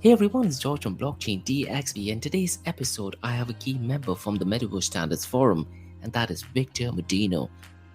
Hey everyone, it's George from Blockchain DXB, and today's episode I have a key member from the Metaverse Standards Forum, and that is Victor Madueno.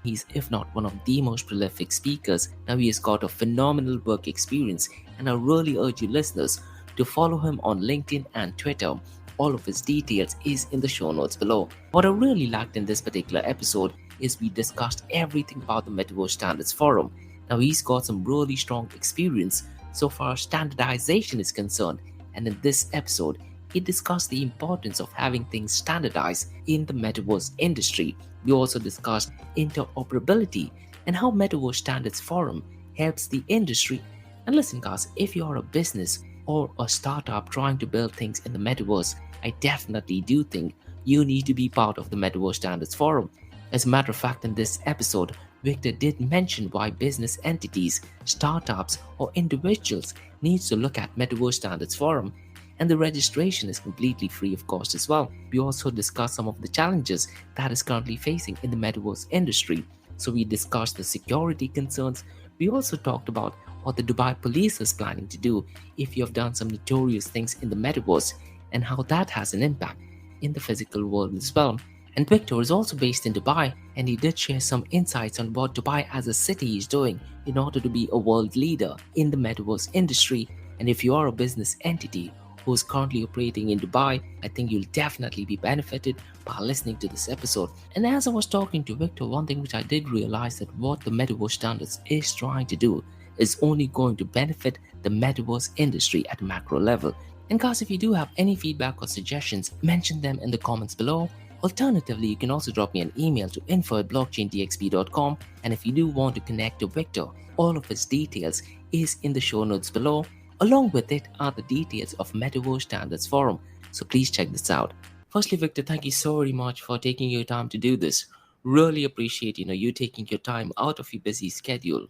He's, if not one of the most prolific speakers, now he has got a phenomenal work experience, and I really urge you listeners to follow him on LinkedIn and Twitter. All of his details is in the show notes below. What I really liked in this particular episode is we discussed everything about the Metaverse Standards Forum. Now he's got some really strong experience so far as standardization is concerned, and in this episode, he discussed the importance of having things standardized in the metaverse industry. We also discussed interoperability and how Metaverse Standards Forum helps the industry. And listen, guys, if you are a business or a startup trying to build things in the metaverse, I definitely do think you need to be part of the Metaverse Standards Forum. As a matter of fact, in this episode, Victor did mention why business entities, startups, or individuals needs to look at Metaverse Standards Forum, and the registration is completely free of cost as well. We also discussed some of the challenges that is currently facing in the metaverse industry. So we discussed the security concerns. We also talked about what the Dubai police is planning to do if you have done some notorious things in the metaverse and how that has an impact in the physical world as well. And Victor is also based in Dubai, and he did share some insights on what Dubai as a city is doing in order to be a world leader in the metaverse industry. And if you are a business entity who is currently operating in Dubai, I think you'll definitely be benefited by listening to this episode. And as I was talking to Victor, one thing which I did realize that what the Metaverse Standards is trying to do is only going to benefit the metaverse industry at a macro level. And guys, if you do have any feedback or suggestions, mention them in the comments below. Alternatively, you can also drop me an email to info@blockchaindxb.com, and if you do want to connect to Victor, all of his details is in the show notes below. Along with it are the details of Metaverse Standards Forum, so please check this out. Firstly, Victor, thank you so very much for taking your time to do this. Really appreciate you taking your time out of your busy schedule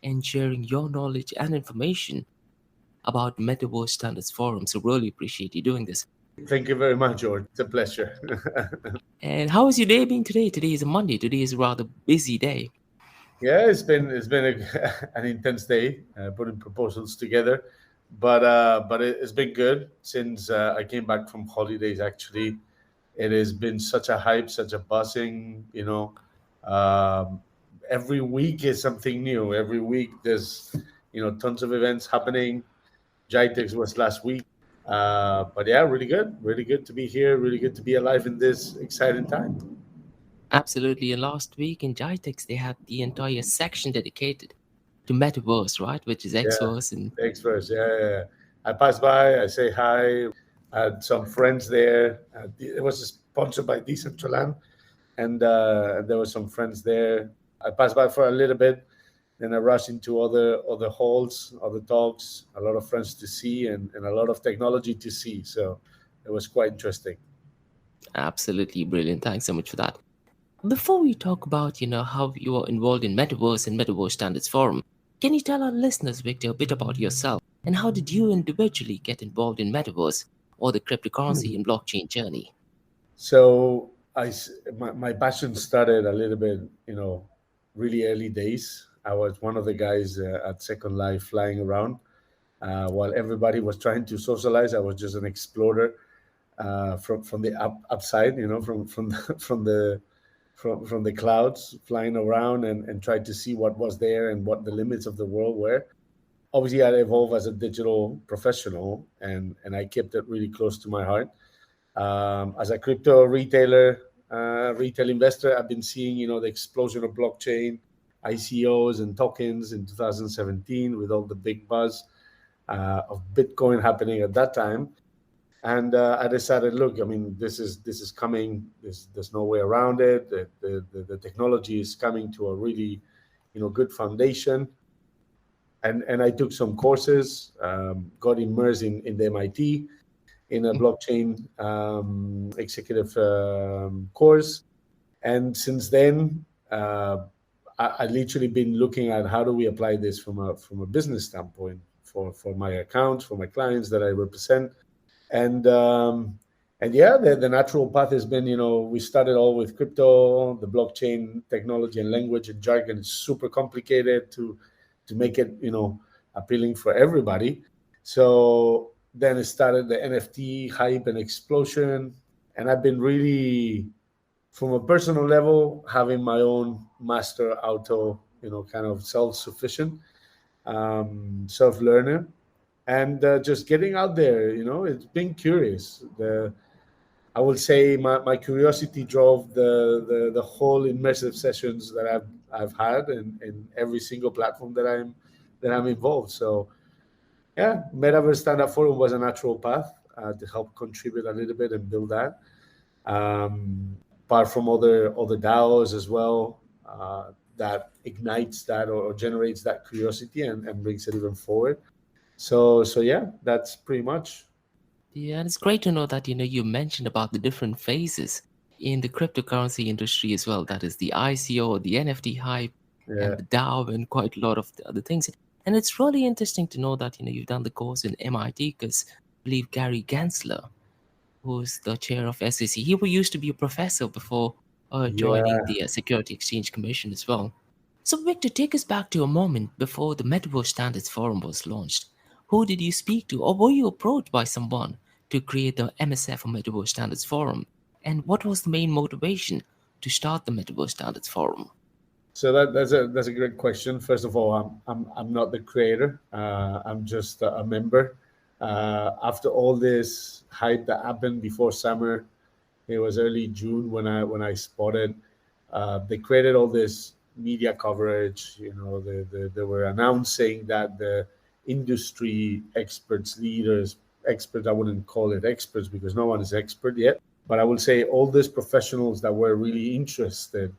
and sharing your knowledge and information about Metaverse Standards Forum. So really appreciate you doing this. Thank you very much, George. It's a pleasure. And how has your day been today? Today is a Monday. Today is a rather busy day. Yeah, it's been an intense day putting proposals together, but it's been good since I came back from holidays. Actually, it has been such a hype, such a buzzing. Um, every week is something new. Every week there's tons of events happening. Jitex was last week, but yeah, really good to be here. Really good to be alive in this exciting time. Absolutely. And last week in Jitex, they had the entire section dedicated to Metaverse, right? Which is Yeah, Xverse and thanks first. Yeah, yeah, yeah. I pass by, I say hi. I had some friends there. It was sponsored by Decentraland, and there were some friends there. I passed by for a little bit, then I rushed into other halls, other talks. A lot of friends to see, and a lot of technology to see. So it was quite interesting. absolutely brilliant. Thanks so much for that. Before we talk about, how you are involved in Metaverse and Metaverse Standards Forum, can you tell our listeners, Victor, a bit about yourself and how did you individually get involved in Metaverse or the cryptocurrency and blockchain journey? So my passion started a little bit, really early days. I was one of the guys at Second Life flying around while everybody was trying to socialize. I was just an explorer from the upside, from from the from the clouds, flying around and tried to see what was there and what the limits of the world were. Obviously, I evolved as a digital professional, and I kept it really close to my heart. As a crypto retailer, retail investor, I've been seeing, the explosion of blockchain, ICOs and tokens in 2017 with all the big buzz of Bitcoin happening at that time. And I decided, look, I mean, this is coming. There's no way around it. The technology is coming to a really, good foundation. And I took some courses, got immersed in the MIT in a blockchain executive course. And since then, I literally been looking at how do we apply this from a business standpoint for my accounts, for my clients that I represent. And and yeah, the natural path has been, we started all with crypto, the blockchain technology and language and jargon is super complicated to make it, appealing for everybody. So then it started the NFT hype and explosion. And I've been really, from a personal level, having my own master auto, kind of self-sufficient, self-learner, and just getting out there. It's been curious. I will say my curiosity drove the whole immersive sessions that I've had in every single platform that I'm involved. So yeah, Metaverse Standard Forum was a natural path to help contribute a little bit and build that. Apart from other DAOs as well, that ignites that or generates that curiosity and brings it even forward. So yeah, that's pretty much. Yeah, and it's great to know that you mentioned about the different phases in the cryptocurrency industry as well. That is the ICO, the NFT hype, and Yeah. the DAO, and quite a lot of the other things. And it's really interesting to know that you've done the course in MIT because I believe Gary Gensler, who's the chair of SEC, used to be a professor before joining Yeah. the Security Exchange Commission as well. So, Victor, take us back to a moment before the Metaverse Standards Forum was launched. Who did you speak to, or were you approached by someone to create the MSF or Metaverse Standards Forum? And what was the main motivation to start the Metaverse Standards Forum? So that's a great question. First of all, I'm not the creator. I'm just a member. After all this hype that happened before summer, it was early June when I spotted. They created all this media coverage. They were announcing that the industry experts, leaders, experts. I wouldn't call it experts because no one is expert yet. But I will say all these professionals that were really interested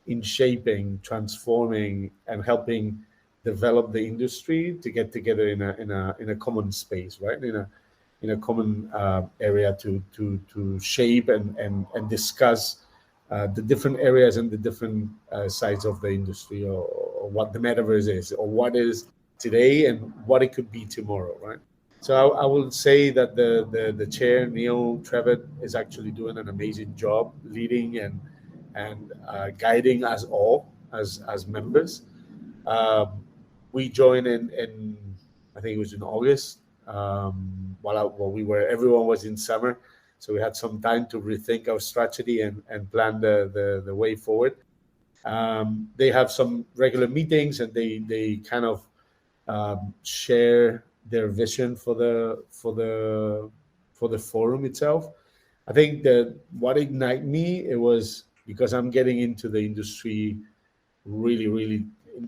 in shaping, transforming, and helping develop the industry to get together in a common space, right? In a common area to shape and discuss the different areas and the different sides of the industry, or what the metaverse is, or what is today and what it could be tomorrow, right? So I will say that the chair Neil Trevitt is actually doing an amazing job leading and guiding us all as members. Um, we joined in I think it was in August, while everyone was in summer, so we had some time to rethink our strategy and plan the way forward. They have some regular meetings, and they kind of share their vision for the forum itself. I think that what ignited me, it was because I'm getting into the industry really, really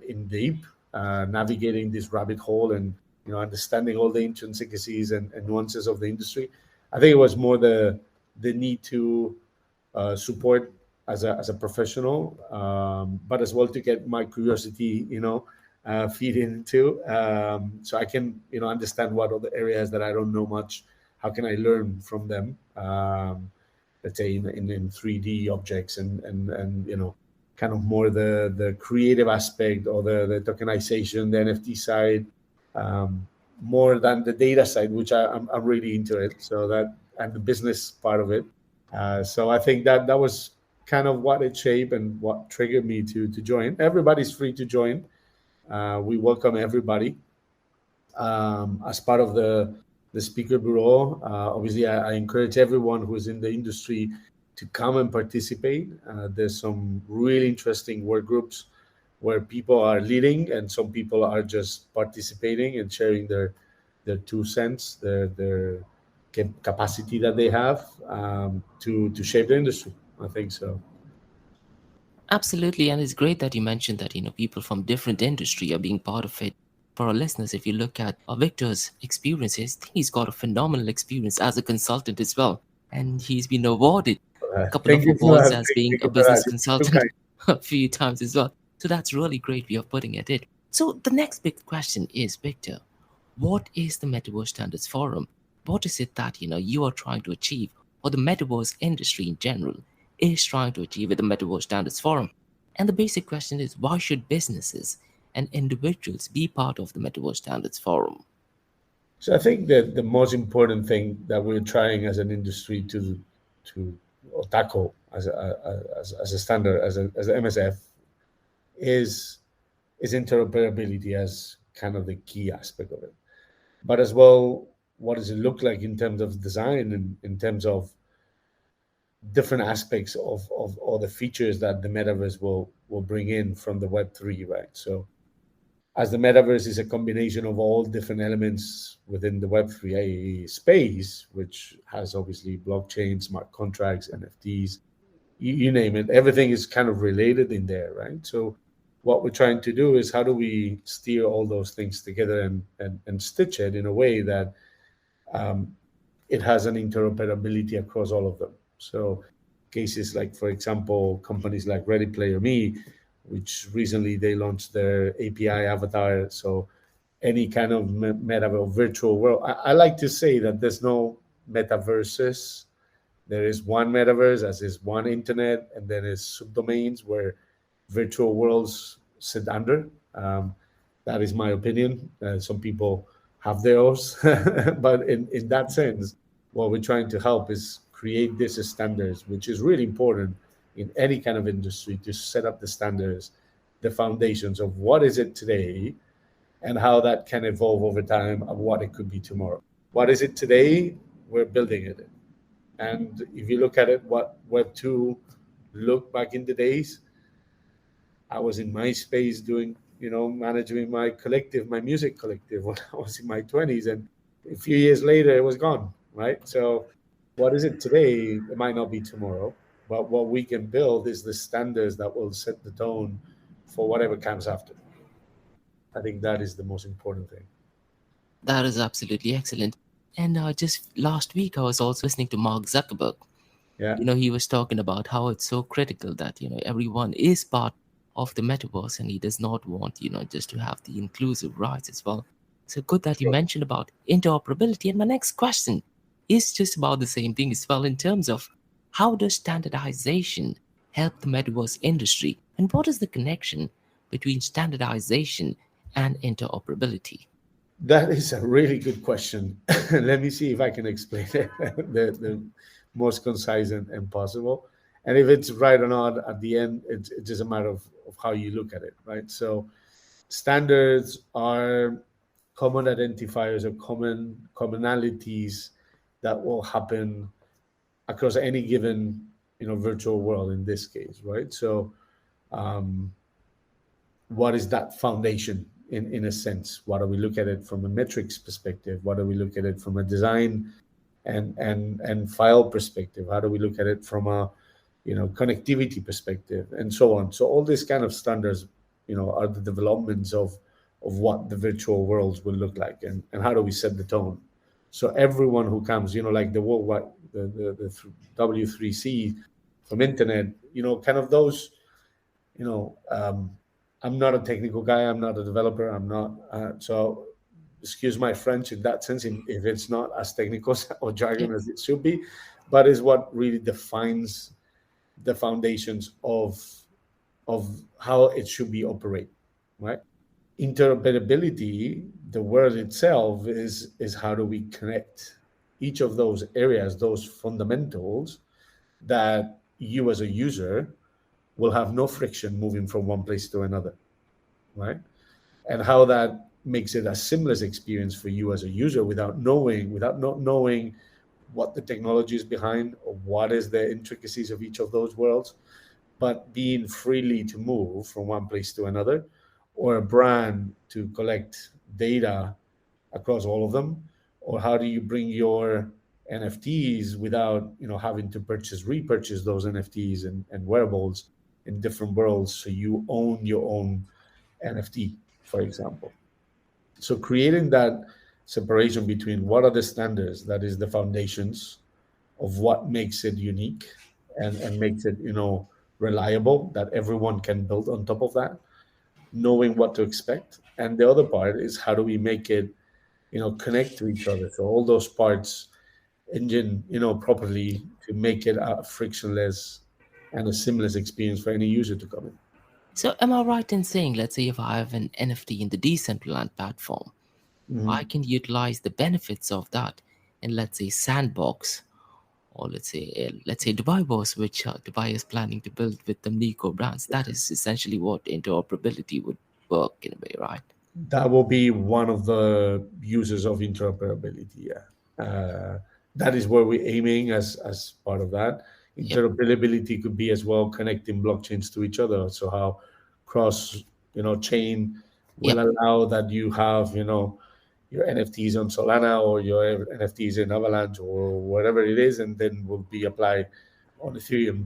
in deep, navigating this rabbit hole and understanding all the intricacies and nuances of the industry. I think it was more the need to support as a professional, but as well to get my curiosity, feed into, so I can understand what other areas that I don't know much. How can I learn from them? Let's say in 3D objects and kind of more the creative aspect or the tokenization, the NFT side, um, more than the data side, which I'm really into it. So that, and the business part of it. So I think that was kind of what it shaped and what triggered me to join. Everybody's free to join. We welcome everybody as part of the speaker bureau. Obviously, I encourage everyone who's in the industry to come and participate. There's some really interesting work groups where people are leading and some people are just participating and sharing their 2 cents, their capacity that they have to shape the industry. I think so. Absolutely, and it's great that you mentioned that people from different industry are being part of it. For our listeners, if you look at Victor's experiences, I think he's got a phenomenal experience as a consultant as well, and he's been awarded a couple Thank of you for awards that. as being Thank a you for that. business You're too consultant kind. a few times as well. So that's really great way of putting it. So the next big question is, Victor, what is the Metaverse Standards Forum? What is it that you are trying to achieve, or the metaverse industry in general is trying to achieve with the Metaverse Standards Forum? And the basic question is, why should businesses and individuals be part of the Metaverse Standards Forum? So I think that the most important thing that we're trying as an industry to or tackle as a standard as a MSF is interoperability as kind of the key aspect of it, but as well what does it look like in terms of design and in terms of different aspects of all the features that the metaverse will bring in from the Web3, right? So as the metaverse is a combination of all different elements within the Web3 space, which has obviously blockchain, smart contracts, NFTs, you name it, everything is kind of related in there, right? So what we're trying to do is how do we steer all those things together and stitch it in a way that um, it has an interoperability across all of them. So cases like, for example, companies like Ready Player Me, which recently they launched their API avatar. So any kind of metaverse virtual world. I like to say that there's no metaverses. There is one metaverse, as is one internet, and then is subdomains where virtual worlds sit under. That is my opinion. Some people have theirs, but in that sense, what we're trying to help is create these standards, which is really important in any kind of industry to set up the standards, the foundations of what is it today and how that can evolve over time of what it could be tomorrow. What is it today? We're building it. And if you look at it, what Web 2 looked back in the days, I was in MySpace doing, managing my collective, my music collective when I was in my 20s. And a few years later, it was gone, right? So, what is it today? It might not be tomorrow. But what we can build is the standards that will set the tone for whatever comes after. I think that is the most important thing. That is absolutely excellent. And just last week, I was also listening to Mark Zuckerberg. Yeah. He was talking about how it's so critical that everyone is part of the metaverse, and he does not want just to have the inclusive rights as well. So good that you Sure. mentioned about interoperability. And my next question is just about the same thing as well, in terms of how does standardization help the metaverse industry, and what is the connection between standardization and interoperability? That is a really good question. Let me see if I can explain it the most concise and possible. And if it's right or not at the end, it's just a matter of how you look at it, right? So standards are common identifiers or common commonalities that will happen across any given virtual world in this case, right? So um, what is that foundation in a sense? What do we look at it from a metrics perspective? What do we look at it from a design and file perspective? How do we look at it from a connectivity perspective and so on? So all these kind of standards are the developments of what the virtual worlds will look like, and how do we set the tone? So everyone who comes, like the worldwide the W3C from internet, kind of those, you know um, I'm not a technical guy, I'm not a developer, I'm not so excuse my French in that sense, if it's not as technical or Yeah. jargon as it should be, but is what really defines the foundations of how it should be operate, right? Interoperability, the word itself is how do we connect each of those areas, those fundamentals, that you as a user will have no friction moving from one place to another, right? And how that makes it a seamless experience for you as a user without not knowing what the technology is behind or what is the intricacies of each of those worlds, but being freely to move from one place to another, or a brand to collect data across all of them, or how do you bring your NFTs without having to repurchase those NFTs and wearables in different worlds, so you own your own NFT, for example. So creating that separation between what are the standards, that is the foundations of what makes it unique and makes it reliable, that everyone can build on top of that, knowing what to expect. And the other part is how do we make it connect to each other, so all those parts engine properly to make it a frictionless and a seamless experience for any user to come in. So am I right in saying, let's say if I have an NFT in the Decentraland platform, I Mhm. can utilize the benefits of that in, let's say, Sandbox, or let's say Dubai Boss, which Dubai is planning to build with the Nico brands. That is essentially what interoperability would work in a way, right? That will be one of the uses of interoperability. Yeah, that is where we're aiming as part of that. Yep, Interoperability could be as well connecting blockchains to each other. So how cross chain will yep. allow that you have your NFTs on Solana or your NFTs in Avalanche or whatever it is, and then will be applied on Ethereum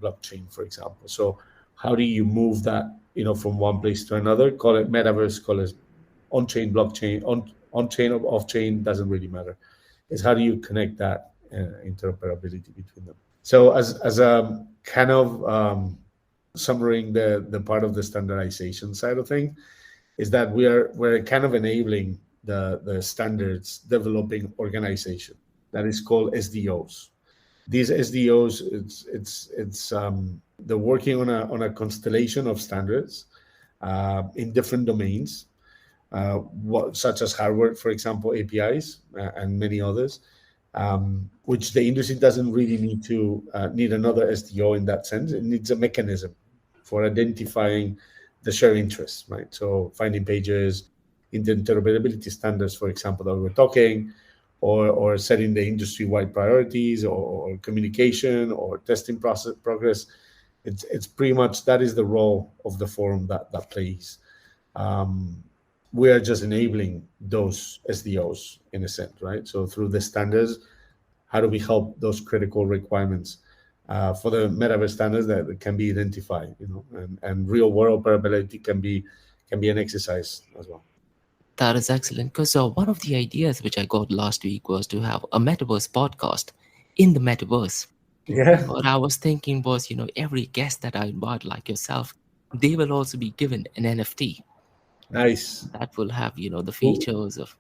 blockchain, for example. So how do you move that from one place to another? Call it metaverse, call it on-chain blockchain, on-chain or off-chain, doesn't really matter. Is how do you connect that interoperability between them? So as a kind of summarizing the part of the standardization side of things is that we're kind of enabling the standards developing organization that is called SDOs. These SDOs, it's they're working on a constellation of standards in different domains, such as hardware, for example, APIs, and many others, which the industry doesn't really need another SDO in that sense. It needs a mechanism for identifying the shared interests, right? So finding pages in the interoperability standards, for example, that we're talking, or setting the industry-wide priorities, or communication, or testing process progress. It's pretty much that is the role of the forum that plays. Um, we are just enabling those SDOs in a sense, right? So through the standards, how do we help those critical requirements for the metaverse standards that can be identified, and real world operability can be an exercise as well. That is excellent. Because one of the ideas which I got last week was to have a metaverse podcast in the metaverse. Yeah, And what I was thinking was, every guest that I invite, like yourself, they will also be given an NFT nice. that will have, the Well, features of.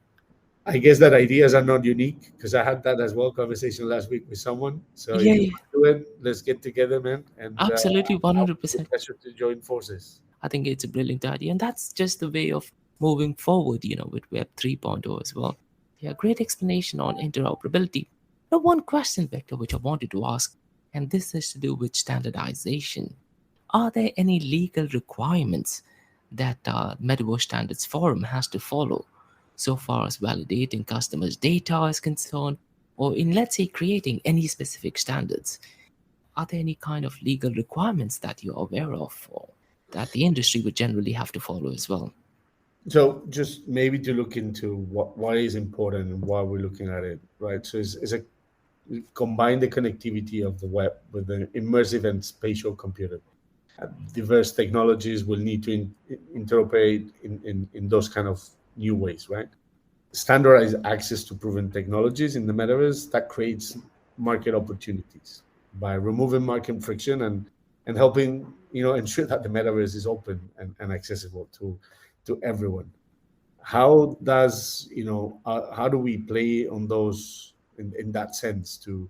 I guess that ideas are not unique because I had that as well conversation last week with someone. So if Yeah, you yeah, want to do it, let's get together, man, and absolutely, I'll be a 100%. pleasure to join forces. I think it's a brilliant idea. And that's just the way of moving forward, with Web 3.0 as well. Yeah, great explanation on interoperability. Now, one question, Victor, which I wanted to ask, and this is to do with standardization. Are there any legal requirements that Metaverse Standards Forum has to follow so far as validating customers' data is concerned, or in, let's say, creating any specific standards? Are there any kind of legal requirements that you're aware of, or that the industry would generally have to follow as well? So just maybe to look into what is important and why we're looking at it, right? So it's a combine the connectivity of the web with the immersive and spatial computing. Diverse technologies will need to interoperate in those kind of new ways, right? Standardized access to proven technologies in the metaverse that creates market opportunities by removing market friction and helping ensure that the metaverse is open and accessible to everyone. How does how do we play on those in that sense to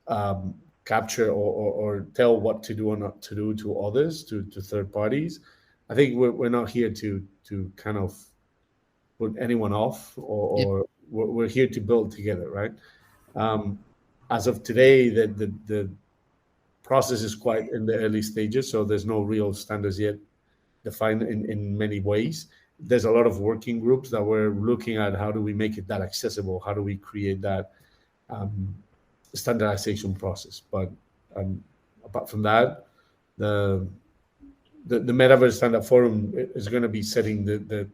um, capture or tell what to do or not to do to others, to third parties? I think we're not here to kind of put anyone off, Yep, or we're here to build together, right? Um, as of today, the process is quite in the early stages, so there's no real standards yet defined in many ways. There's a lot of working groups that we're looking at how do we make it that accessible, how do we create that um, standardization process. But um, apart from that, the the Metaverse Standard Forum is going to be setting the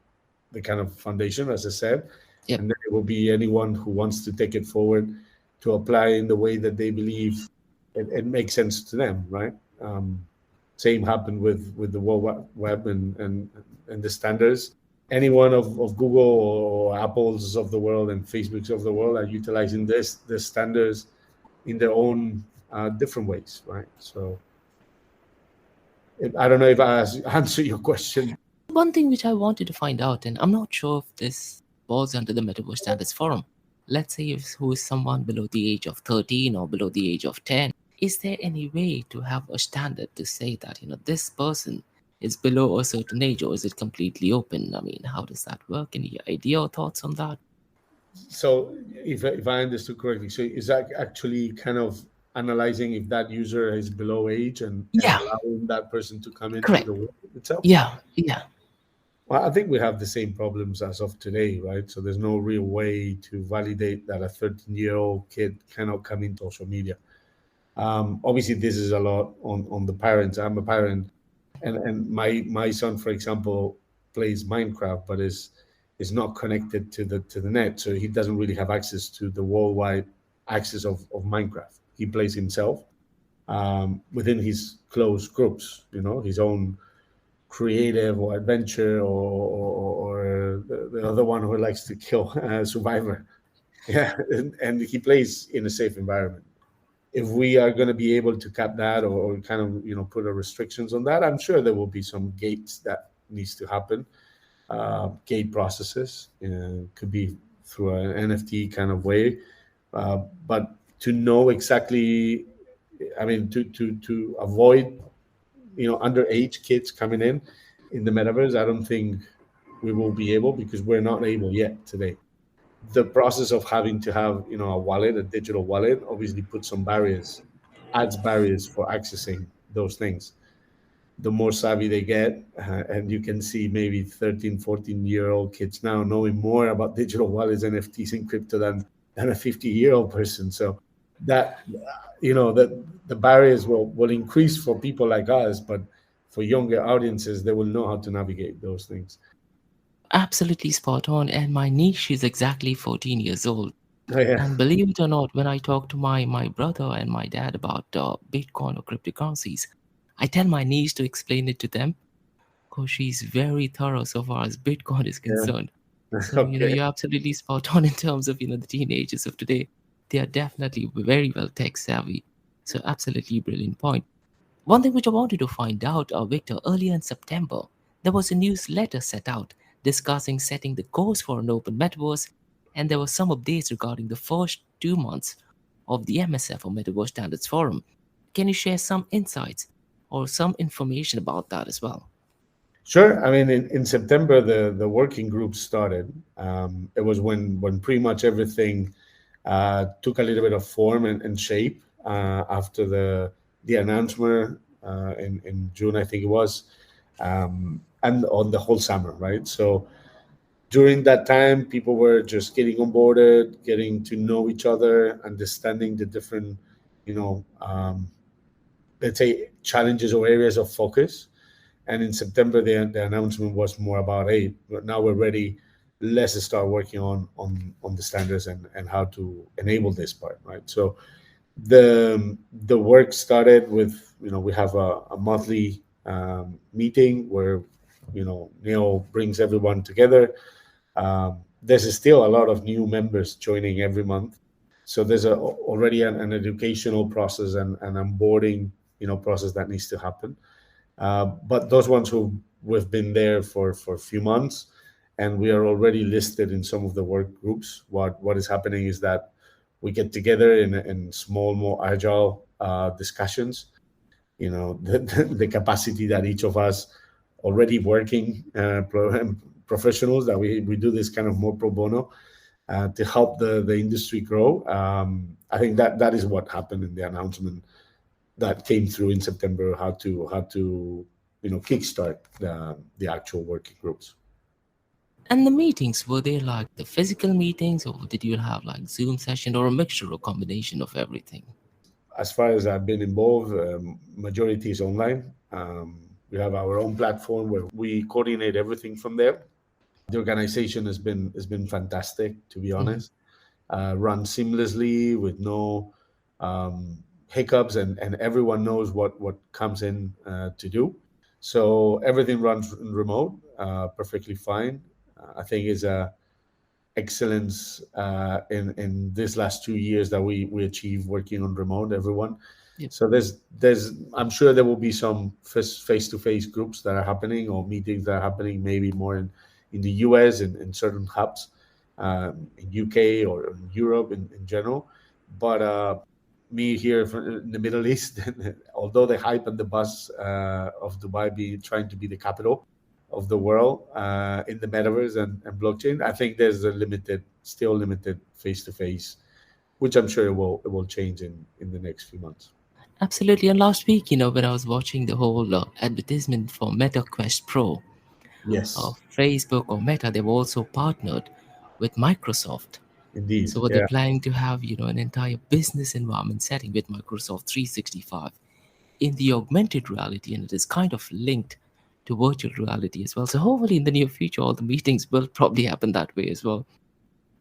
kind of foundation, as I said, yep, and then it will be anyone who wants to take it forward to apply in the way that they believe it makes sense to them, right? Same happened with the World Web and the standards. Anyone of Google or Apple's of the world and Facebook's of the world are utilizing the standards in their own different ways, right? So I don't know if I answer your question. one thing which I wanted to find out, and I'm not sure if this falls under the Metaverse Standards Forum. Let's say if who is someone below the age of 13 or below the age of 10, is there any way to have a standard to say that, this person is below a certain age, or is it completely open? I mean, how does that work? Any idea or thoughts on that? So if I understood correctly, so is that actually kind of analyzing if that user is below age and Yeah, allowing that person to come into correct. the world itself? Yeah, yeah. Well, I think we have the same problems as of today, right? So there's no real way to validate that a 13-year-old kid cannot come into social media. Obviously, this is a lot on the parents. I'm a parent, and my son, for example, plays Minecraft, but is not connected to the net, so he doesn't really have access to the worldwide access of Minecraft. He plays himself within his close groups, his own creative or adventure or the other one who likes to kill survivor. Yeah, and he plays in a safe environment. If we are going to be able to cap that or kind of put a restrictions on that, I'm sure there will be some gates that needs to happen. Gate processes could be through an NFT kind of way, but to know exactly, I mean, to avoid underage kids coming in the metaverse, I don't think we will be able, because we're not able yet today. The process of having to have a wallet, a digital wallet, obviously puts some barriers, adds barriers for accessing those things. The more savvy they get, and you can see maybe 13, 14-year-old kids now knowing more about digital wallets, NFTs, and crypto than a 50-year-old person. So that that the barriers will increase for people like us, but for younger audiences, they will know how to navigate those things. Absolutely spot on. And my niece is exactly 14 years old. Oh, yeah. And believe it or not, when I talk to my brother and my dad about Bitcoin or cryptocurrencies, I tell my niece to explain it to them because she's very thorough so far as Bitcoin is Yeah. concerned. So, Okay. you're absolutely spot on in terms of, the teenagers of today. They are definitely very well tech savvy. So, absolutely brilliant point. One thing which I wanted to find out, Victor, earlier in September, there was a newsletter set out discussing setting the course for an open metaverse, and there were some updates regarding the first 2 months of the MSF or Metaverse Standards Forum. Can you share some insights or some information about that as well? Sure. I mean, in September, the working group started. It was when pretty much everything took a little bit of form and shape after the announcement in June, I think it was, and on the whole summer, right? So during that time, people were just getting onboarded, getting to know each other, understanding the different, you know, um, let's say, challenges or areas of focus. And in September, the announcement was more about, hey, now we're ready. Let's start working on the standards and how to enable this part, right? So the work started with, we have a monthly meeting where Neil brings everyone together. There's still a lot of new members joining every month, so there's already an educational process and an onboarding process that needs to happen. But those ones who we've been there for a few months, and we are already listed in some of the work groups. What is happening is that we get together in small, more agile discussions. The capacity that each of us already working professionals, that we do this kind of more pro bono to help the industry grow. I think that is what happened in the announcement that came through in September, how to kickstart the actual working groups. And the meetings, were they like the physical meetings or did you have like Zoom session or a mixture or combination of everything? As far as I've been involved, majority is online. We have our own platform where we coordinate everything from there. The organization has been fantastic, to be Mhm. honest. Run seamlessly with no hiccups, and everyone knows what comes in to do. So everything runs remote, perfectly fine. I think is a excellence in this last 2 years that we achieved working on remote. Everyone. Yep. So there's I'm sure there will be some face to face groups that are happening, or meetings that are happening, maybe more in the US and in certain hubs, in UK or in Europe in general. But me here in the Middle East, although the hype and the buzz of Dubai trying to be the capital of the world in the metaverse and blockchain, I think there's still limited face to face, which I'm sure it will change in the next few months. Absolutely. And last week, when I was watching the whole advertisement for Meta Quest Pro, Yes, Facebook or Meta, they've also partnered with Microsoft. indeed. So what they're Yeah. planning to have, an entire business environment setting with Microsoft 365 in the augmented reality, and it is kind of linked to virtual reality as well. So hopefully in the near future, all the meetings will probably happen that way as well.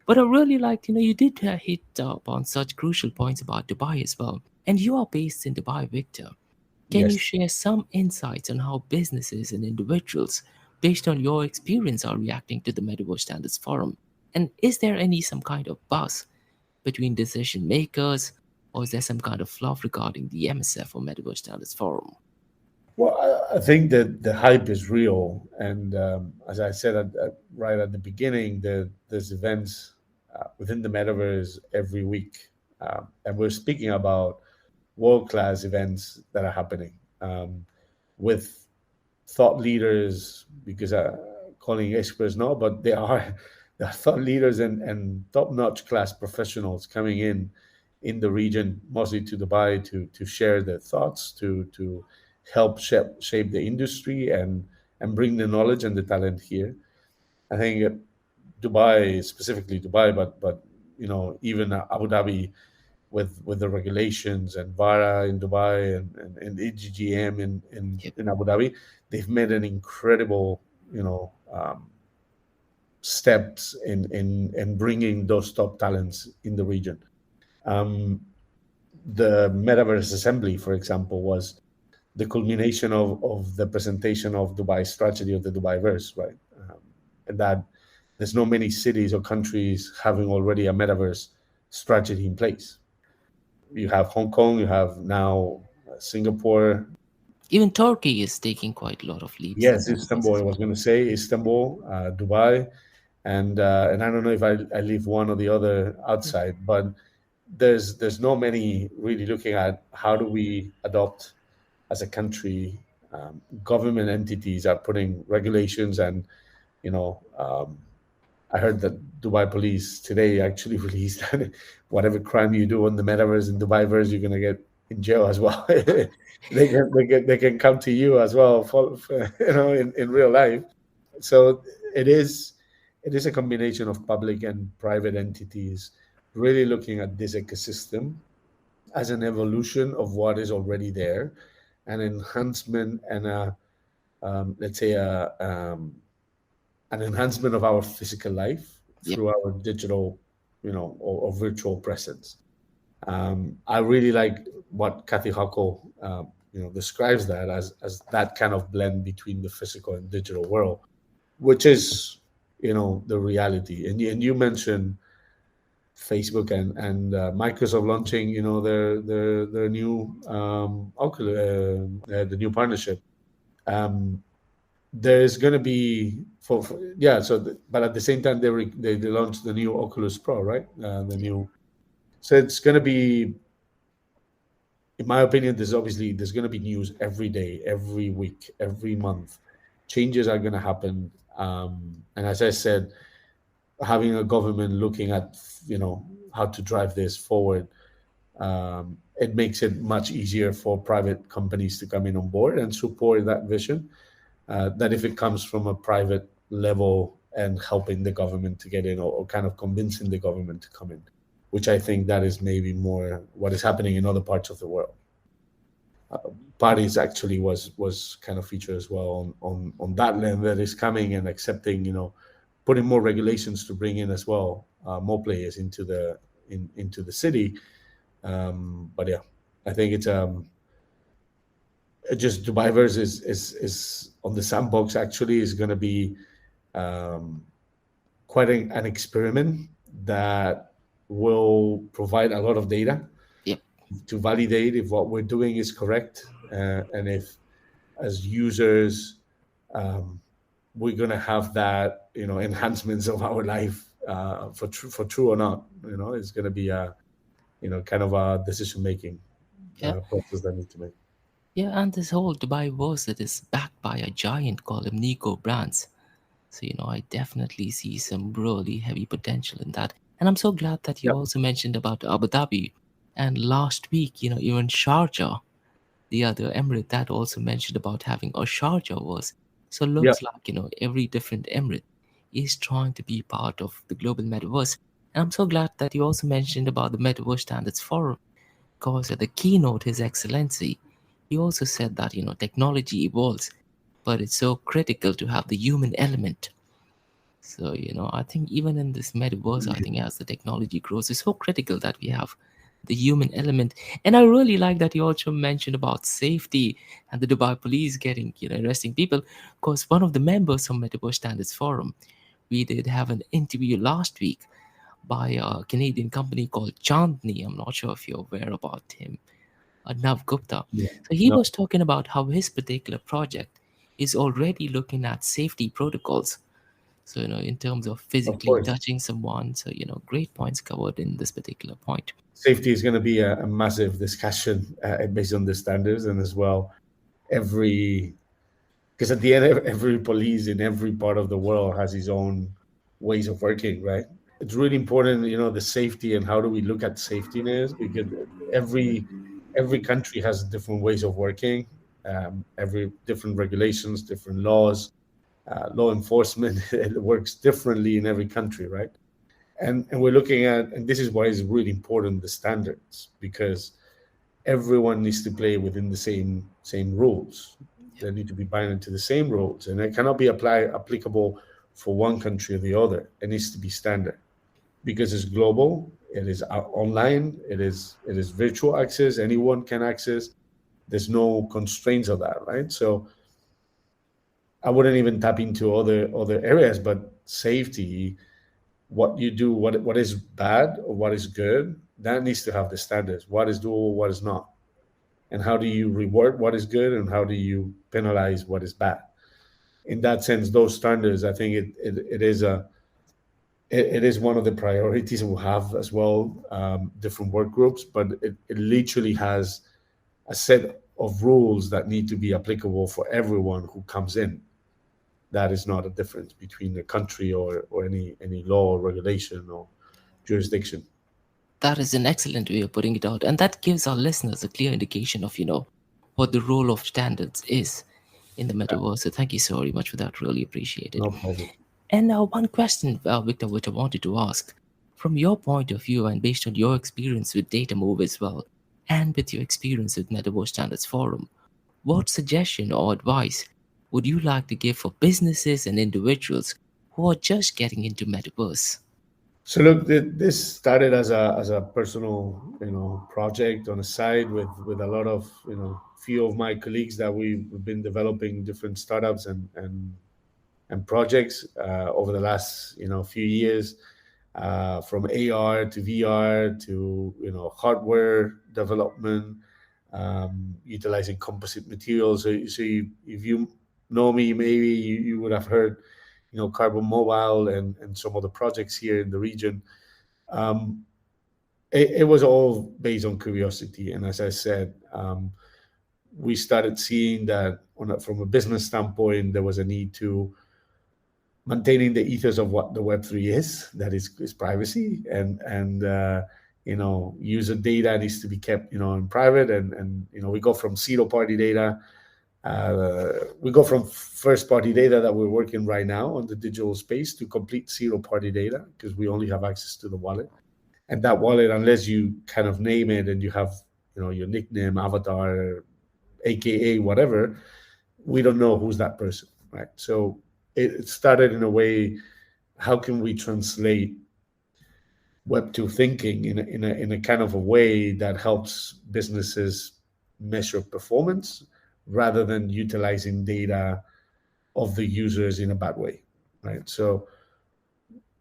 But I really liked, you did hit up on such crucial points about Dubai as well. And you are based in Dubai, Victor. Can you Yes. share some insights on how businesses and individuals, based on your experience, are reacting to the Metaverse Standards Forum? And is there any some kind of buzz between decision makers, or is there some kind of fluff regarding the MSF or Metaverse Standards Forum? Well, I think that the hype is real, and as I said right at the beginning, there's events within the metaverse every week, and we're speaking about world class events that are happening with thought leaders, because calling experts no, but they are they are thought leaders and top notch class professionals coming in the region, mostly to Dubai, to share their thoughts, to help shape the industry and bring the knowledge and the talent here. I think Dubai, specifically Dubai, but even Abu Dhabi with the regulations and VARA in Dubai and EGGM Yep. in Abu Dhabi, they've made an incredible steps in bringing those top talents in the region. Um, the Metaverse Assembly, for example, was the culmination of the presentation of Dubai's strategy of the Dubai verse, right? And that there's no many cities or countries having already a metaverse strategy in place. You have Hong Kong, you have now Singapore. Even Turkey is taking quite a lot of leaps in Yes, that space Istanbul. I as was well. going to say Istanbul, Dubai, and I don't know if I leave one or the other Mm. outside, but there's no many really looking at how do we adopt as a country. Government entities are putting regulations, and you know I heard that Dubai police today actually released that whatever crime you do on the metaverse and Dubaiverse, you're gonna get in jail as well. They can come to you as well, in real life. So it is it is a combination of public and private entities really looking at this ecosystem as an evolution of what is already there, an enhancement and let's say an enhancement of our physical life Yep. through our digital, or virtual presence. I really like what Kathy Huckle, describes that as that kind of blend between the physical and digital world, which is, the reality. And you mentioned Facebook and Microsoft launching, their new the new partnership. Um, there's going to be yeah. But at the same time, they launched the new Oculus Pro, right? The Yep. new. So it's going to be, in my opinion, there's going to be news every day, every week, every month. Changes are going to happen, and as I said, having a government looking at how to drive this forward, it makes it much easier for private companies to come in on board and support that vision, that if it comes from a private level and helping the government to get in, or kind of convincing the government to come in, which I think that is maybe more what is happening in other parts of the world. Paris actually was kind of featured as well on that land that is coming and accepting, putting more regulations to bring in as well, more players into the city. But yeah, I think it's just Dubaiverse is on the sandbox. Actually, is going to be um, quite an experiment that will provide a lot of data Yep. to validate if what we're doing is correct, and if as users, um, we're going to have that, enhancements of our life, for true or not. It's going to be a, kind of a decision making Yeah. process that needs to make. Yeah, and this whole Dubai was it is backed by a giant called Nico Brands. So, I definitely see some really heavy potential in that. And I'm so glad that you Yep. also mentioned about Abu Dhabi. And last week, even Sharjah, the other emirate that also mentioned about having a Sharjah was So it Yeah, looks like, every different emirate is trying to be part of the global metaverse. And I'm so glad that you also mentioned about the Metaverse Standards Forum, because at the keynote, His Excellency, he also said that, technology evolves, but it's so critical to have the human element. So, I think even in this metaverse, I think as the technology grows, it's so critical that we have the human element. And I really like that you also mentioned about safety and the Dubai police getting, arresting people. Because one of the members from Metaverse Standards Forum, we did have an interview last week by a Canadian company called Chandni. I'm not sure if you're aware about him, Nav Gupta. yeah. So he No, was talking about how his particular project is already looking at safety protocols. So, in terms of of physically course. touching someone, so, great points covered in this particular point. Safety is going to be a massive discussion based on the standards, and as well, every because at the end, every police in every part of the world has his own ways of working, right? It's really important, the safety and how do we look at safetiness, because every every country has different ways of working, every different regulations, different laws, law enforcement. It works differently in every country, right? And we're looking at, and this is why it's really important, the standards, because everyone needs to play within the same rules. They need to be binding to the same rules, and it cannot be applicable for one country or the other. It needs to be standard because it's global. It is online. It is virtual access. Anyone can access. There's no constraints of that, right? So I wouldn't even tap into other areas, but safety, what you do, what is bad or what is good, that needs to have the standards. What is doable, what is not, and how do you reward what is good and how do you penalize what is bad. In that sense, those standards, I think it is one of the priorities, and we'll have as well different work groups, but it literally has a set of rules that need to be applicable for everyone who comes in. That is not a difference between a country or any law or regulation or jurisdiction. That is an excellent way of putting it out. And that gives our listeners a clear indication of, what the role of standards is in the Yeah, metaverse. So thank you so very much for that. Really appreciate it. no problem. And now, one question, Victor, which I wanted to ask from your point of view and based on your experience with Data Move as well, and with your experience with Metaverse Standards Forum, what suggestion or advice would you like to give for businesses and individuals who are just getting into Metaverse? So look, this started as a personal, project on the side with a lot of, few of my colleagues that we've been developing different startups and projects over the last, few years, from AR to VR to, hardware development, utilizing composite materials. So if you know me, maybe you would have heard, Carbon Mobile and some of the projects here in the region. Um, it was all based on curiosity, and as I said, we started seeing that from a business standpoint, there was a need to maintaining the ethos of what the Web3 is, that is privacy, and user data needs to be kept, in private, and we go from zero party data. We go from first party data that we're working right now on the digital space to complete zero party data, because we only have access to the wallet. And that wallet, unless you kind of name it and you have, your nickname, avatar, AKA, whatever, we don't know who's that person, right? So it started in a way, how can we translate Web2 thinking in a kind of a way that helps businesses measure performance rather than utilizing data of the users in a bad way, right? So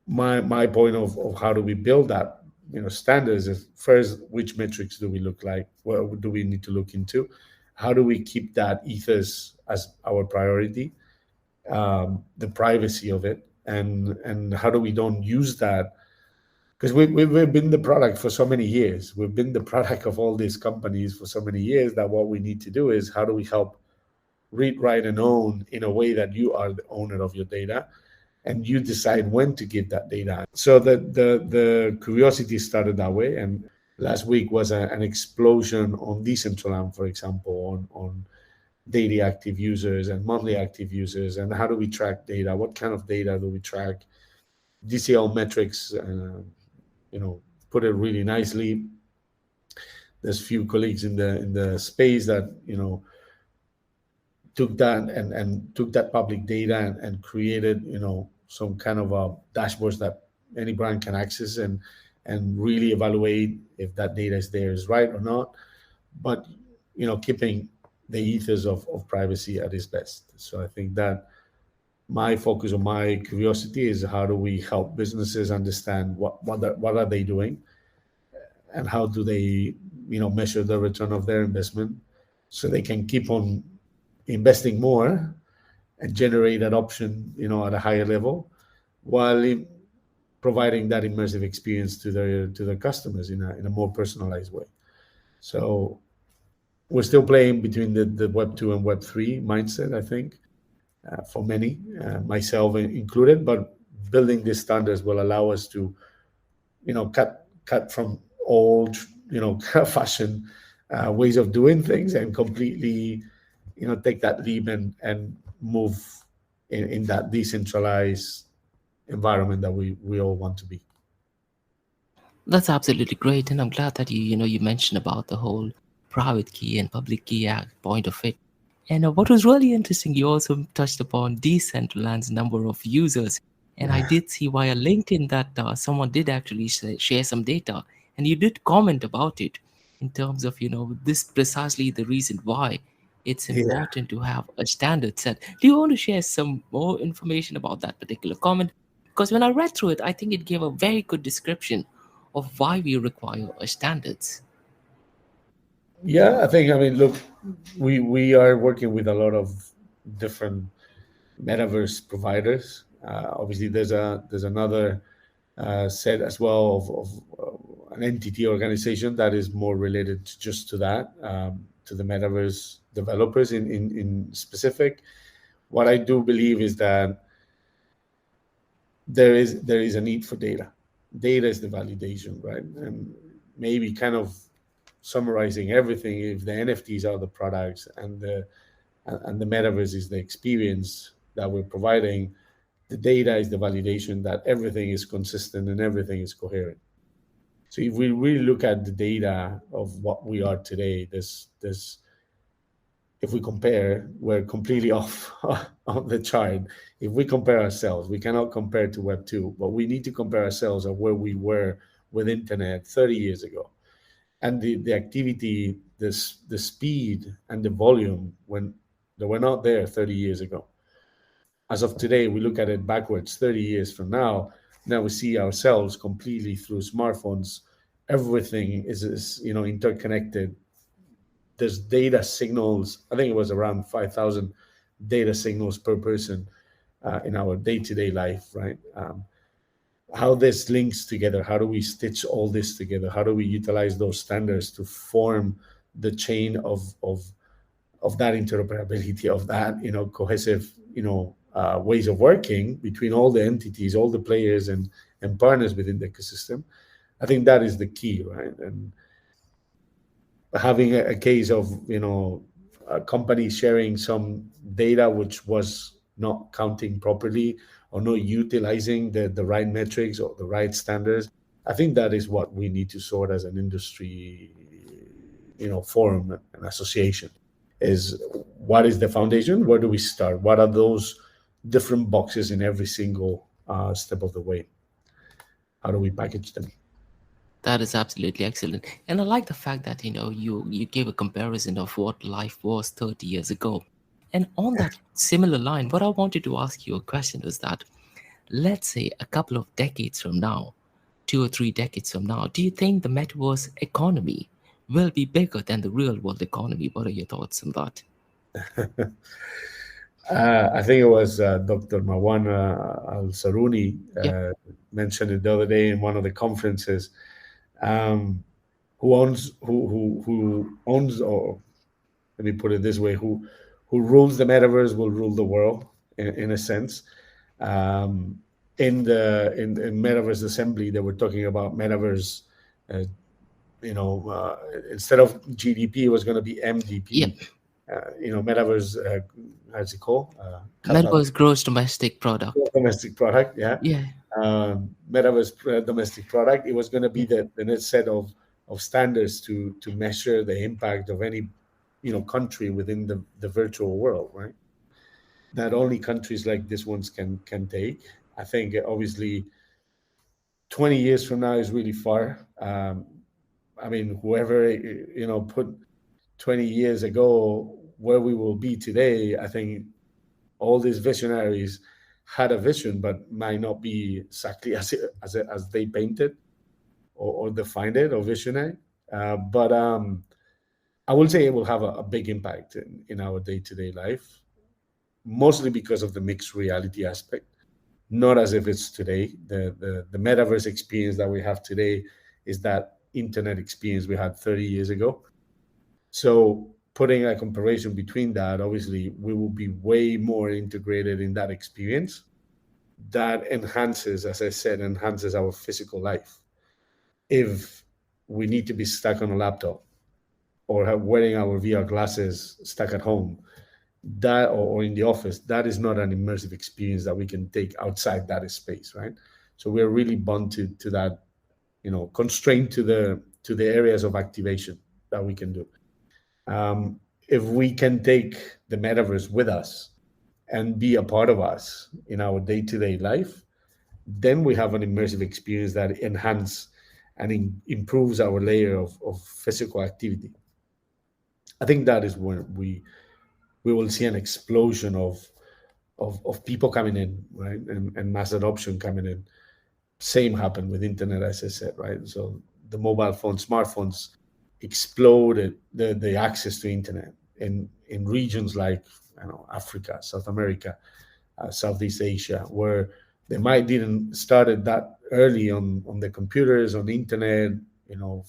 my point of how do we build that, standards is, first, which metrics do we look like? What do we need to look into? How do we keep that ethos as our priority? The privacy of it, and how do we don't use that, because we've been the product for so many years. We've been the product of all these companies for so many years, that what we need to do is, how do we help read, write, and own in a way that you are the owner of your data, and you decide when to give that data. So the curiosity started that way, and last week was an explosion on Decentraland, for example, on daily active users and monthly active users, and how do we track data? What kind of data do we track? DCL metrics, put it really nicely. There's few colleagues in the space that took that and took that public data and created some kind of a dashboards that any brand can access and really evaluate if that data is there is right or not, but keeping the ethos of privacy at its best. So I think that my focus or my curiosity is how do we help businesses understand what are they doing and how do they measure the return of their investment so they can keep on investing more and generate adoption at a higher level while providing that immersive experience to their customers in a more personalized way. So we're still playing between the Web 2 and Web 3 mindset, I think, for many, myself included. But building these standards will allow us to, cut from old, fashioned ways of doing things and completely, take that leap and move in that decentralized environment that we all want to be. That's absolutely great, and I'm glad that you mentioned about the whole private key and public key point of it. And what was really interesting, you also touched upon decentralized number of users, and I did see via LinkedIn that someone did actually share some data, and you did comment about it in terms of this precisely the reason why it's Yeah. important to have a standard set. Do you want to share some more information about that particular comment? Because when I read through it, I think it gave a very good description of why we require a standards. Yeah, I mean, look, we are working with a lot of different metaverse providers. Obviously, there's another set as well of an entity organization that is more related just to that, to the metaverse developers in specific. What I do believe is that there is a need for data. Data is the validation, right? And maybe kind of summarizing everything, if the NFTs are the products and the metaverse is the experience that we're providing, the data is the validation that everything is consistent and everything is coherent. So if we really look at the data of what we are today, there's if we compare, we're completely off of the chart. If we compare ourselves, we cannot compare to Web 2, but we need to compare ourselves of where we were with internet 30 years ago. And the activity, the speed and the volume when they were not there 30 years ago. As of today, we look at it backwards 30 years from now. Now we see ourselves completely through smartphones. Everything is interconnected. There's data signals. I think it was around 5,000 data signals per person in our day-to-day life, right? How this links together, how do we stitch all this together, how do we utilize those standards to form the chain of that interoperability, of that cohesive ways of working between all the entities, all the players and partners within the ecosystem. I think that is the key, right? And having a case of a company sharing some data which was not counting properly or not utilizing the right metrics or the right standards, I think that is what we need to sort as an industry forum and association, is what is the foundation, where do we start, what are those different boxes in every single step of the way, how do we package them. That is absolutely excellent. And I like the fact that you gave a comparison of what life was 30 years ago. And on that similar line, what I wanted to ask you a question is that, let's say a couple of decades from now, 2 or 3 decades from now, do you think the metaverse economy will be bigger than the real world economy? What are your thoughts on that? I think it was Dr. Mawana Al Saruni Yep. mentioned it the other day in one of the conferences. Who owns, or let me put it this way, who rules the metaverse will rule the world in a sense. In Metaverse Assembly, they were talking about Metaverse. Uh, instead of GDP, it was going to be MDP. Yep. Metaverse, how's it called? Metaverse gross domestic product. Domestic product, yeah. Yeah. Metaverse domestic product. It was going to be the next set of standards to measure the impact of any country within the virtual world, right? That only countries like this ones can take. I think obviously 20 years from now is really far. I mean, whoever put 20 years ago where we will be today, I think all these visionaries had a vision, but might not be exactly as they painted or defined it or visionary. But I will say it will have a big impact in our day-to-day life, mostly because of the mixed reality aspect. Not as if it's today. The metaverse experience that we have today is that internet experience we had 30 years ago. So putting a comparison between that, obviously, we will be way more integrated in that experience. That enhances, as I said, enhances our physical life. If we need to be stuck on a laptop or wearing our VR glasses stuck at home, that or in the office, that is not an immersive experience that we can take outside that space, right? So we're really bound to that, constrained to the areas of activation that we can do. If we can take the metaverse with us and be a part of us in our day-to-day life, then we have an immersive experience that enhances and improves our layer of physical activity. I think that is when we will see an explosion of people coming in, right, and mass adoption coming in. Same happened with internet, as I said, right? So the mobile phones, smartphones exploded the access to internet in regions like Africa, South America, Southeast Asia, where they might didn't started that early on the computers, on the internet,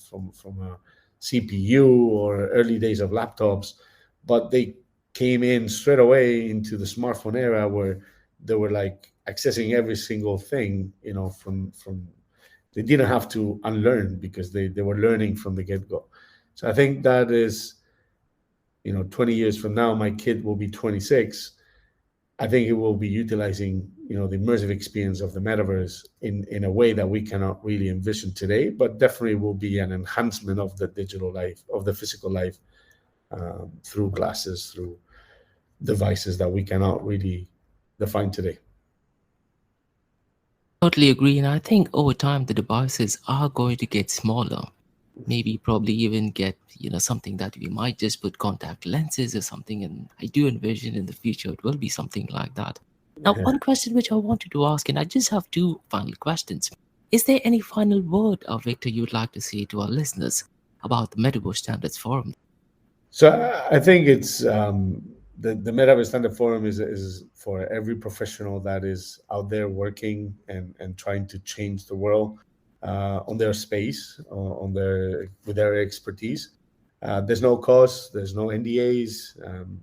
from a CPU or early days of laptops, but they came in straight away into the smartphone era where they were like accessing every single thing, from they didn't have to unlearn because they were learning from the get-go. So I think that is, 20 years from now, my kid will be 26. I think it will be utilizing, the immersive experience of the metaverse in a way that we cannot really envision today, but definitely will be an enhancement of the digital life, of the physical life, through glasses, through devices that we cannot really define today. Totally agree. And I think over time, the devices are going to get smaller. Maybe probably even get, something that we might just put contact lenses or something. And I do envision in the future it will be something like that. Now, Yeah. one question which I wanted to ask, and I just have two final questions. Is there any final word, Victor, you'd like to say to our listeners about the Metaverse Standards Forum? So I think it's the Metaverse Standard Forum is for every professional that is out there working and trying to change the world on their space, with their expertise. There's no cost, there's no NDAs, um,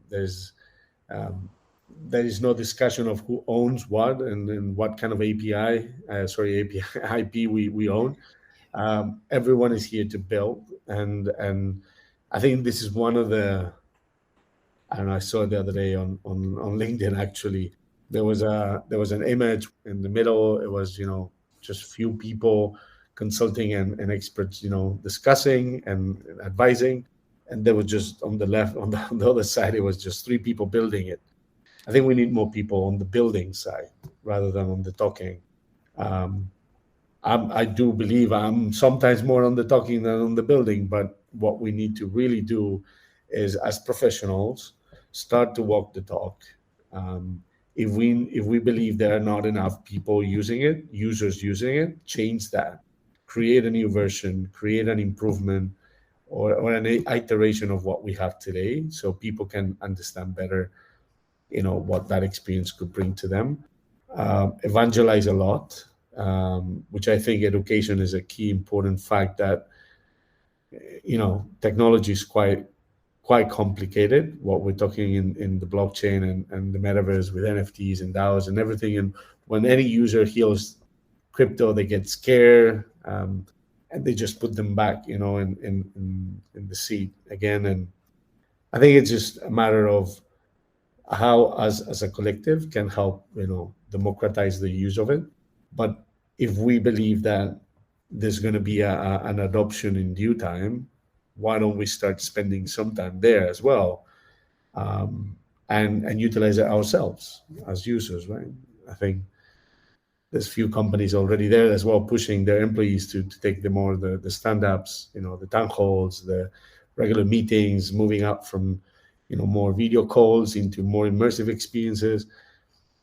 there is no discussion of who owns what and what kind of API IP we own. Everyone is here to build, and I think this is one of the. I don't know. I saw it the other day on LinkedIn. Actually, there was an image in the middle. It was just few people consulting and experts discussing and advising, and there was just on the left on the other side it was just three people building it. I think we need more people on the building side rather than on the talking. Um, I do believe I'm sometimes more on the talking than on the building, but what we need to really do is, as professionals, start to walk the talk. Um, if we believe there are not enough people using it, users using it, change that, create a new version, create an improvement, or an iteration of what we have today, so people can understand better, what that experience could bring to them. Evangelize a lot, which I think education is a key important fact that technology is quite complicated. What we're talking in the blockchain and the metaverse with NFTs and DAOs and everything, and when any user hears crypto, they get scared, and they just put them back, in the seat again. And I think it's just a matter of how us as a collective can help, democratize the use of it. But if we believe that there's going to be an adoption in due time, why don't we start spending some time there as well, um, and utilize it ourselves as users, right? I think there's few companies already there as well pushing their employees to take the stand-ups, the town halls, the regular meetings, moving up from more video calls into more immersive experiences.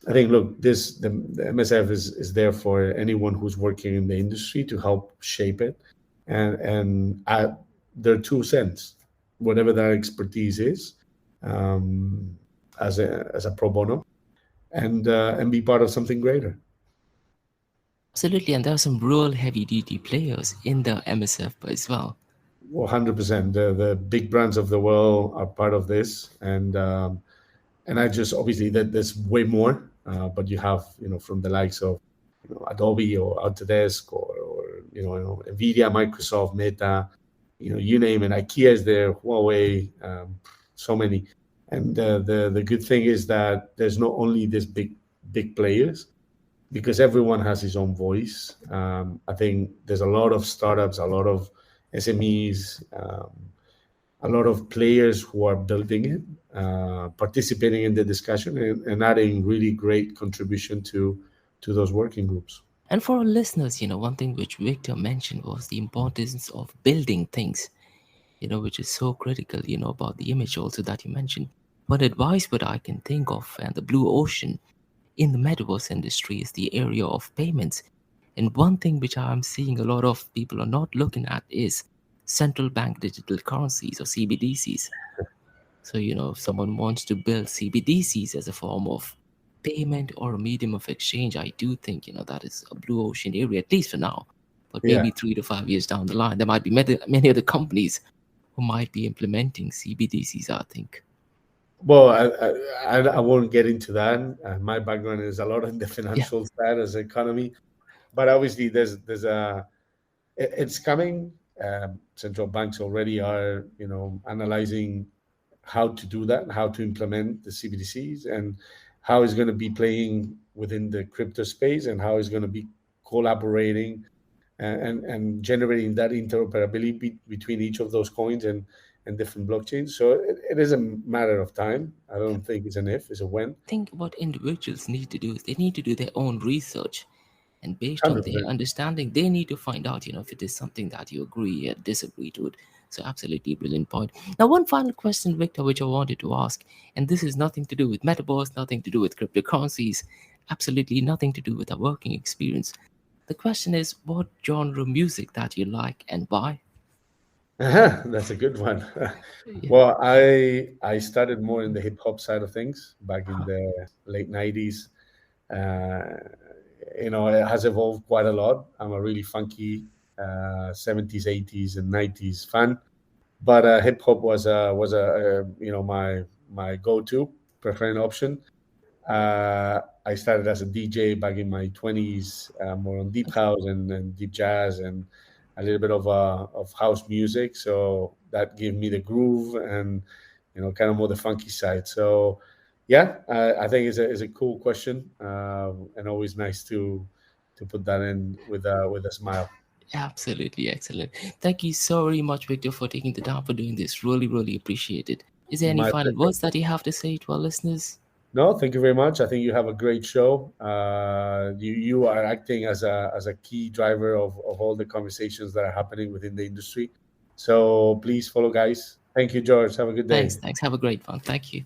I think, look, the MSF is there for anyone who's working in the industry to help shape it and add their 2 cents, whatever their expertise is, um, as a pro bono, and be part of something greater. Absolutely, and there are some real heavy duty players in the MSF as well. 100%. The big brands of the world are part of this, and I just obviously that there's way more, but you have from the likes of Adobe or Autodesk or Nvidia, Microsoft, Meta, you name it. IKEA is there, Huawei, so many. And the good thing is that there's not only these big players, because everyone has his own voice. I think there's a lot of startups, a lot of SMEs, a lot of players who are building it, participating in the discussion, and adding really great contribution to those working groups. And for our listeners, one thing which Victor mentioned was the importance of building things, which is so critical, about the image also that you mentioned. One advice what I can think of, and the blue ocean in the metaverse industry, is the area of payments. And one thing which I'm seeing a lot of people are not looking at is central bank digital currencies or CBDCs. So, if someone wants to build CBDCs as a form of payment or a medium of exchange, I do think, that is a blue ocean area, at least for now. But Yeah. maybe 3 to 5 years down the line, there might be many other companies who might be implementing CBDCs, I think. Well, I won't get into that. My background is a lot in the Yeah, financial side as economy, but obviously it's coming. Central banks already are analyzing how to do that, how to implement the CBDCs, and how it's going to be playing within the crypto space, and how it's going to be collaborating and generating that interoperability between each of those coins and different blockchains. So it is a matter of time. I yeah. don't think it's an if, it's a when. I think what individuals need to do is they need to do their own research. And based on their 100%. understanding, they need to find out, if it is something that you agree or disagree to it. So absolutely brilliant point. Now, one final question, Victor, which I wanted to ask, and this is nothing to do with metaverse, nothing to do with cryptocurrencies, absolutely nothing to do with our working experience. The question is, what genre of music that you like and why? That's a good one. Yeah. Well, I started more in the hip hop side of things back in Uh-huh. the late 90s. Uh, it has evolved quite a lot. I'm a really funky 70s, 80s, and 90s fan. But hip hop was my go-to preferred option. I started as a DJ back in my 20s, more on deep house and deep jazz and a little bit of house music. So that gave me the groove and kind of more the funky side. So yeah, I think it's a cool question, and always nice to put that in with a smile. Absolutely excellent. Thank you so very much, Victor, for taking the time for doing this. Really, really appreciate it. Is there any My final pleasure. words that you have to say to our listeners? No, thank you very much. I think you have a great show. You are acting as a key driver of all the conversations that are happening within the industry. So please follow, guys. Thank you, George. Have a good day. Thanks. Have a great one. Thank you.